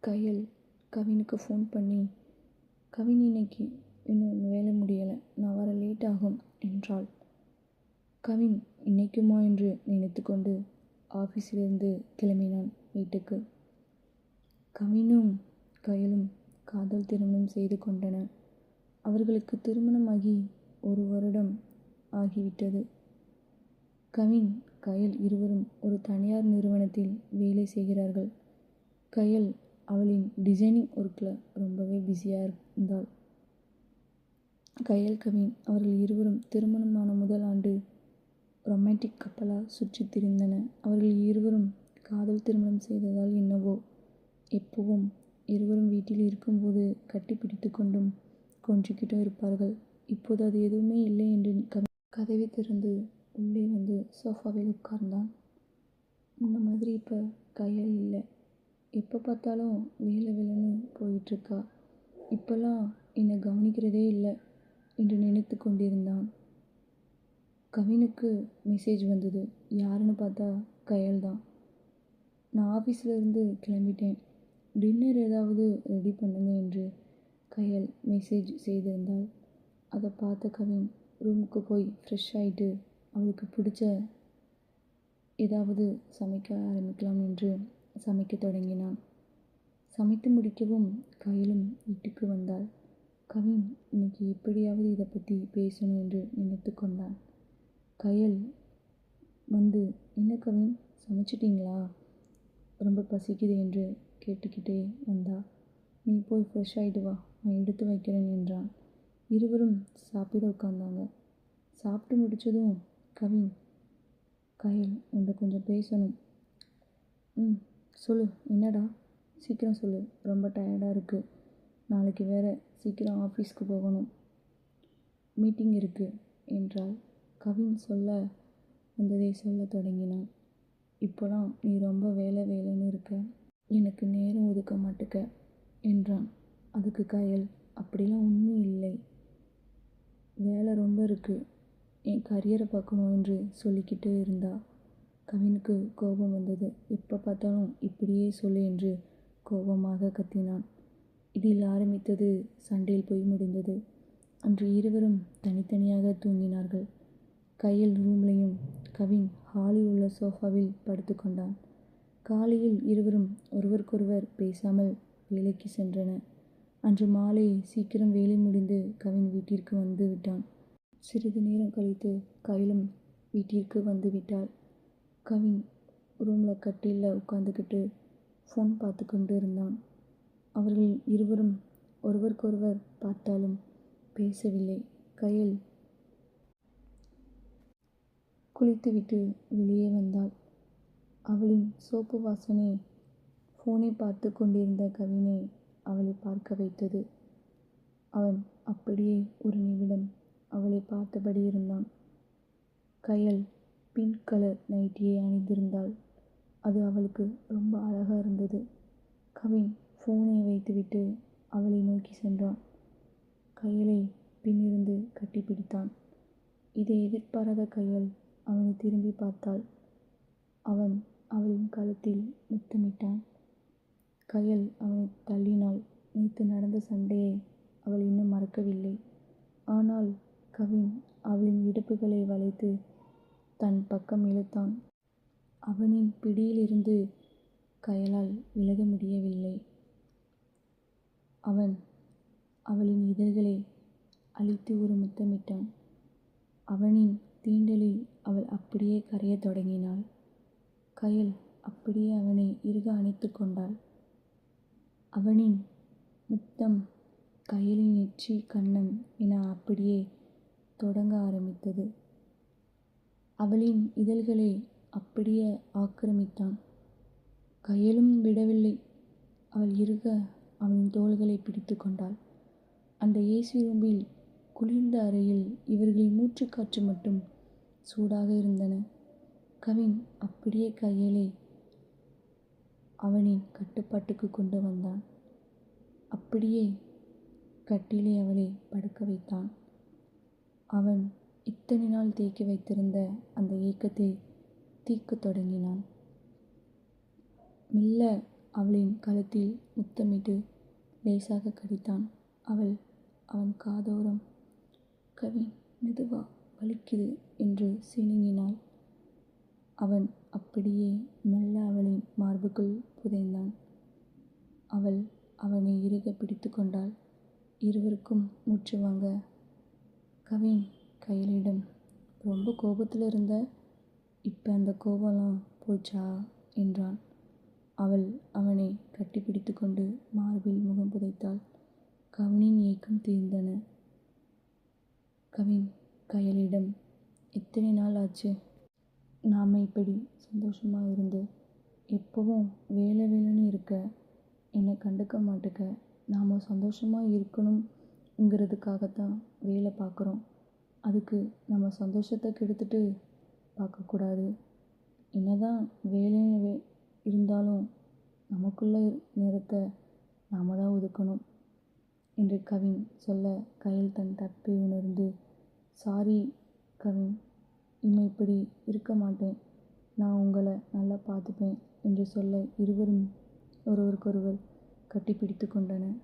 கையல் கவினுக்கு phone பண்ணி, கவின் இன்னைக்கு இன்னும் வேலை முடியலை, நான் வர லேட் ஆகும் என்றாள். கவின் இன்னைக்குமா என்று நினைத்து கொண்டு ஆஃபீஸிலிருந்து கிளம்பினான் வீட்டுக்கு. கவினும் கையலும் காதல் திருமணம் செய்து கொண்டனர். அவர்களுக்கு திருமணமாகி 1 வருடம் ஆகிவிட்டது. கவின், கையல் இருவரும் ஒரு தனியார் நிறுவனத்தில் வேலை செய்கிறார்கள். கையல் அவளின் டிசைனிங் ஒர்க்கில் ரொம்பவே பிஸியாக இருந்தாள். கையல் கவின் அவர்கள் இருவரும் திருமணமான முதல் ஆண்டு ரொமான்டிக் கப்பலாக சுற்றி திரிந்தனர். அவர்கள் இருவரும் காதல் திருமணம் செய்ததால் என்னவோ எப்பவும் இருவரும் வீட்டில் இருக்கும்போது கட்டி பிடித்து கொண்டும் கொஞ்சிக்கிட்டும் இருப்பார்கள். இப்போது அது எதுவுமே இல்லை என்று கதவை திறந்து உள்ளே வந்து சோஃபாவில் உட்கார்ந்தான். முன்ன மாதிரி இப்போ கையல் இல்லை. எப்போ பார்த்தாலும் வேலை வேலைன்னு போயிட்டுருக்கா. இப்போல்லாம் என்னை கவனிக்கிறதே இல்லை என்று நினைத்து கொண்டிருந்தான். கவினுக்கு மெசேஜ் வந்தது. யாருன்னு பார்த்தா கையல் தான். நான் ஆஃபீஸில் இருந்து கிளம்பிட்டேன், டின்னர் ஏதாவது ரெடி பண்ணுங்க என்று கையல் மெசேஜ் செய்திருந்தாள். அதை பார்த்த கவின் ரூமுக்கு போய் ஃப்ரெஷ் ஆகிட்டு அவளுக்கு பிடிச்ச ஏதாவது சமைக்க ஆரம்பிக்கலாம் என்று சமைக்க தொடங்கினான். சமைத்து முடிக்கவும் கையலும் வீட்டுக்கு வந்தாள். கவின் இன்னைக்கு எப்படியாவது இதை பற்றி பேசணும் என்று நினைத்து கொண்டான். கையல் வந்து, என்ன கவின், சமைச்சிட்டிங்களா, ரொம்ப பசிக்குது என்று கேட்டுக்கிட்டே வந்தா. நீ போய் ஃப்ரெஷ் ஆகிட்டு வா, நான் எடுத்து வைக்கிறேன் என்றான். இருவரும் சாப்பிட உட்கார்ந்தாங்க. சாப்பிட்டு முடித்ததும் கவின், கையல் உன்னை கொஞ்சம் பேசணும். சொல்லு, என்னடா, சீக்கிரம் சொல்லு, ரொம்ப டயர்டாக இருக்குது, நாளைக்கு வேறு சீக்கிரம் ஆஃபீஸ்க்கு போகணும், மீட்டிங் இருக்குது என்றாள். கவின் சொல்ல வந்ததை சொல்ல தொடங்கினான். இப்போலாம் நீ ரொம்ப வேலைன்னு இருக்க, எனக்கு நேரம் ஒதுக்க மாட்டுக்க என்றான். அதுக்கு கையல், அப்படிலாம் ஒன்றும் இல்லை, வேலை ரொம்ப இருக்குது, என் கரியரை பார்க்கணும் என்று சொல்லிக்கிட்டு இருந்தா. கவினுக்கு கோபம் வந்தது. எப்போ பார்த்தாலும் இப்படியே சொல்லு என்று கோபமாக கத்தினான். இதில் ஆரம்பித்தது சண்டையில் போய் முடிந்தது. அன்று இருவரும் தனித்தனியாக தூங்கினார்கள். கையல் ரூம்லையும் கவின் ஹாலில் உள்ள சோஃபாவில் படுத்து கொண்டான். காலையில் இருவரும் ஒருவருக்கொருவர் பேசாமல் வேலைக்கு சென்றனர். அன்று மாலை சீக்கிரம் வேலை முடிந்து கவின் வீட்டிற்கு வந்து விட்டான். சிறிது நேரம் கழித்து கையலும் வீட்டிற்கு வந்து விட்டாள். கவின் ரூமில் கட்டிலில் உட்காந்துக்கிட்டு ஃபோன் பார்த்து கொண்டு இருந்தான். அவர்கள் இருவரும் ஒருவருக்கொருவர் பார்த்தாலும் பேசவில்லை. கையல் குளித்துவிட்டு வெளியே வந்தாள். அவளின் சோப்பு வாசனை ஃபோனை பார்த்து கொண்டிருந்த கவினை அவளை பார்க்க வைத்தது. அவன் அப்படியே ஒரு நிமிடம் அவளை பார்த்தபடி இருந்தான். கையல் பிங்க் கலர் நைட்டியை அணிந்திருந்தாள். அது அவளுக்கு ரொம்ப அழகாக இருந்தது. கவின் ஃபோனை வைத்துவிட்டு அவளை நோக்கி சென்றான். கையலை பின்னிருந்து கட்டிப்பிடித்தான். இதை எதிர்பாராத கையல் அவனை திரும்பி பார்த்தாள். அவன் அவளின் கழுத்தில் முத்தமிட்டான். கையல் அவனை தள்ளினாள். நேற்று நடந்த சண்டையை அவள் இன்னும் மறக்கவில்லை. ஆனால் கவின் அவளின் இடுப்புகளை வளைத்து தன் பக்கம் இழுத்தான். அவனின் பிடியிலிருந்து கையலால் விலக முடியவில்லை. அவன் அவளின் இதழ்களை அழித்து ஒரு முத்தமிட்டான். அவனின் தீண்டலில் அவள் அப்படியே கரையத் தொடங்கினாள். கையல் அப்படியே அவனை இறுக அணைத்து கொண்டாள். அவனின் முத்தம் கையலின் நெற்றி, கன்னம் என அப்படியே தொடங்க ஆரம்பித்தது. அவளின் இதழ்களை அப்படியே ஆக்கிரமித்தான். கையலும் விடவில்லை. அவள் இறுக அவனின் தோள்களை பிடித்து கொண்டாள். அந்த ஏசி ரூமில் குளிர்ந்த அறையில் இவர்களின் மூச்சுக்காற்று மட்டும் சூடாக இருந்தன. கவின் அப்படியே கையலை அவனின் கட்டுப்பாட்டுக்கு கொண்டு வந்தான். அப்படியே கட்டிலே அவளை படுக்க வைத்தான். அவன் இத்தனை நாள் தேக்கி வைத்திருந்த அந்த ஏக்கத்தை தீர்க்கத் தொடங்கினான். மெல்ல அவளின் கழுத்தில் முத்தமிட்டு லேசாக கடித்தான். அவள் அவன் காதோரம், கவின், மெதுவா, வலிக்குது என்று சிணுங்கினாள். அவன் அப்படியே மெல்ல அவளின் மார்புக்குள் புதைந்தான். அவள் அவனை இறுக பிடித்து கொண்டாள். இருவருக்கும் மூச்சு வாங்க, கவின் கையலிடம், ரொம்ப கோபத்தில் இருந்த, இப்போ அந்த கோபம்லாம் போச்சா என்றான். அவள் அவனை கட்டிப்பிடித்து கொண்டு மார்பில் முகம் புதைத்தாள். கவினின் ஏக்கம் தீர்ந்தன. கவின் கையலிடம், எத்தனை நாள் ஆச்சு நாம் இப்படி சந்தோஷமாக இருந்து? எப்பவும் வேலை வேலைன்னு இருக்க, என்னை கண்டுக்க மாட்டுக்க. நாம் சந்தோஷமாக இருக்கணுங்கிறதுக்காகத்தான் வேலை பார்க்குறோம். அதுக்கு நம்ம சந்தோஷத்தை கெடுத்துட்டு பார்க்கக்கூடாது. என்னதான் வேலைன்னு இருந்தாலும் நமக்குள்ள நேரத்தை நாம் தான் ஒதுக்கணும் என்று கவின் சொல்ல, கயல் தன் தப்பை உணர்ந்து, சாரி கவின், இனிமே இப்படி இருக்க மாட்டேன், நான் உங்களை நல்லா பார்த்துப்பேன் என்று சொல்ல இருவரும் ஒருவருக்கொருவர் கட்டிப்பிடித்து கொண்டனர்.